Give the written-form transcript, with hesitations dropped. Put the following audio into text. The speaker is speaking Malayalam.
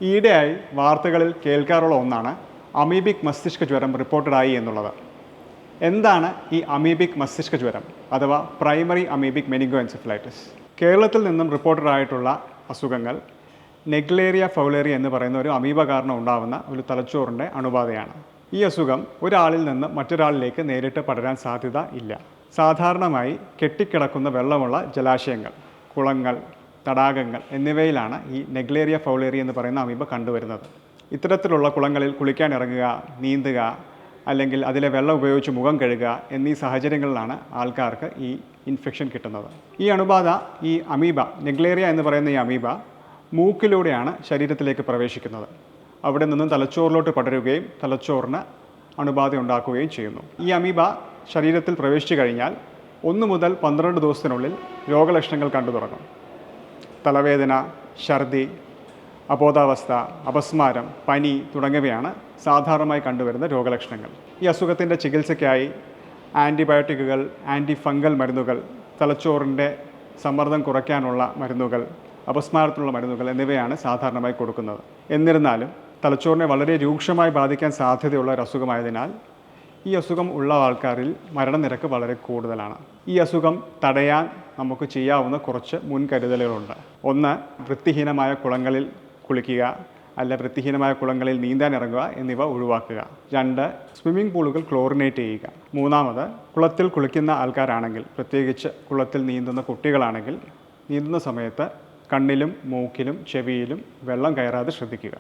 ഈയിടെയായി വാർത്തകളിൽ കേൾക്കാറുള്ള ഒന്നാണ് അമീബിക് മസ്തിഷ്ക ജ്വരം റിപ്പോർട്ടഡായി എന്നുള്ളത്. എന്താണ് ഈ അമീബിക് മസ്തിഷ്ക ജ്വരം അഥവാ പ്രൈമറി അമീബിക് മെനിങ്കോഎൻസെഫലൈറ്റിസ്? കേരളത്തിൽ നിന്നും റിപ്പോർട്ടഡായിട്ടുള്ള അസുഖങ്ങൾ നെഗ്ലേറിയ ഫൗലേറിയ എന്ന് പറയുന്ന ഒരു അമീബ കാരണം ഉണ്ടാകുന്ന ഒരു തലച്ചോറിൻ്റെ അണുബാധയാണ്. ഈ അസുഖം ഒരാളിൽ നിന്ന് മറ്റൊരാളിലേക്ക് നേരിട്ട് പടരാൻ സാധ്യത ഇല്ല. സാധാരണമായി കെട്ടിക്കിടക്കുന്ന വെള്ളമുള്ള ജലാശയങ്ങൾ, കുളങ്ങൾ, തടാകങ്ങൾ എന്നിവയിലാണ് ഈ നെഗ്ലേറിയ ഫൗലേറിയ എന്ന് പറയുന്ന അമീബ കണ്ടുവരുന്നത്. ഇത്തരത്തിലുള്ള കുളങ്ങളിൽ കുളിക്കാൻ ഇറങ്ങുക, നീന്തുക, അല്ലെങ്കിൽ അതിലെ വെള്ളം ഉപയോഗിച്ച് മുഖം കഴുകുക എന്നീ സാഹചര്യങ്ങളിലാണ് ആൾക്കാർക്ക് ഈ ഇൻഫെക്ഷൻ കിട്ടുന്നത്. ഈ അണുബാധ, ഈ അമീബ, നെഗ്ലേറിയ എന്ന് പറയുന്ന ഈ അമീബ മൂക്കിലൂടെയാണ് ശരീരത്തിലേക്ക് പ്രവേശിക്കുന്നത്. അവിടെ നിന്നും തലച്ചോറിലോട്ട് പടരുകയും തലച്ചോറിന് അണുബാധ ഉണ്ടാക്കുകയും ചെയ്യുന്നു. ഈ അമീബ ശരീരത്തിൽ പ്രവേശിച്ചു കഴിഞ്ഞാൽ 1 മുതൽ 12 ദിവസത്തിനുള്ളിൽ രോഗലക്ഷണങ്ങൾ കണ്ടു തുടങ്ങും. തലവേദന, ഛർദി, അബോധാവസ്ഥ, അപസ്മാരം, പനി തുടങ്ങിയവയാണ് സാധാരണമായി കണ്ടുവരുന്ന രോഗലക്ഷണങ്ങൾ. ഈ അസുഖത്തിൻ്റെ ചികിത്സയ്ക്കായി ആൻറ്റിബയോട്ടിക്കുകൾ, ആൻറ്റി ഫംഗൽ മരുന്നുകൾ, തലച്ചോറിൻ്റെ സമ്മർദ്ദം കുറയ്ക്കാനുള്ള മരുന്നുകൾ, അപസ്മാരത്തിനുള്ള മരുന്നുകൾ എന്നിവയാണ് സാധാരണമായി കൊടുക്കുന്നത്. എന്നിരുന്നാലും തലച്ചോറിനെ വളരെ രൂക്ഷമായി ബാധിക്കാൻ സാധ്യതയുള്ള ഒരു അസുഖമായതിനാൽ ഈ അസുഖം ഉള്ള ആൾക്കാരിൽ മരണനിരക്ക് വളരെ കൂടുതലാണ്. ഈ അസുഖം തടയാൻ നമുക്ക് ചെയ്യാവുന്ന കുറച്ച് മുൻകരുതലുകളുണ്ട്. 1. വൃത്തിഹീനമായ കുളങ്ങളിൽ കുളിക്കുക, അല്ല വൃത്തിഹീനമായ കുളങ്ങളിൽ നീന്താൻ ഇറങ്ങുക എന്നിവ ഒഴിവാക്കുക. 2. സ്വിമ്മിംഗ് പൂളുകൾ ക്ലോറിനേറ്റ് ചെയ്യുക. 3. കുളത്തിൽ കുളിക്കുന്ന ആൾക്കാരാണെങ്കിൽ, പ്രത്യേകിച്ച് കുളത്തിൽ നീന്തുന്ന കുട്ടികളാണെങ്കിൽ, നീന്തുന്ന സമയത്ത് കണ്ണിലും മൂക്കിലും ചെവിയിലും വെള്ളം കയറാതെ ശ്രദ്ധിക്കുക.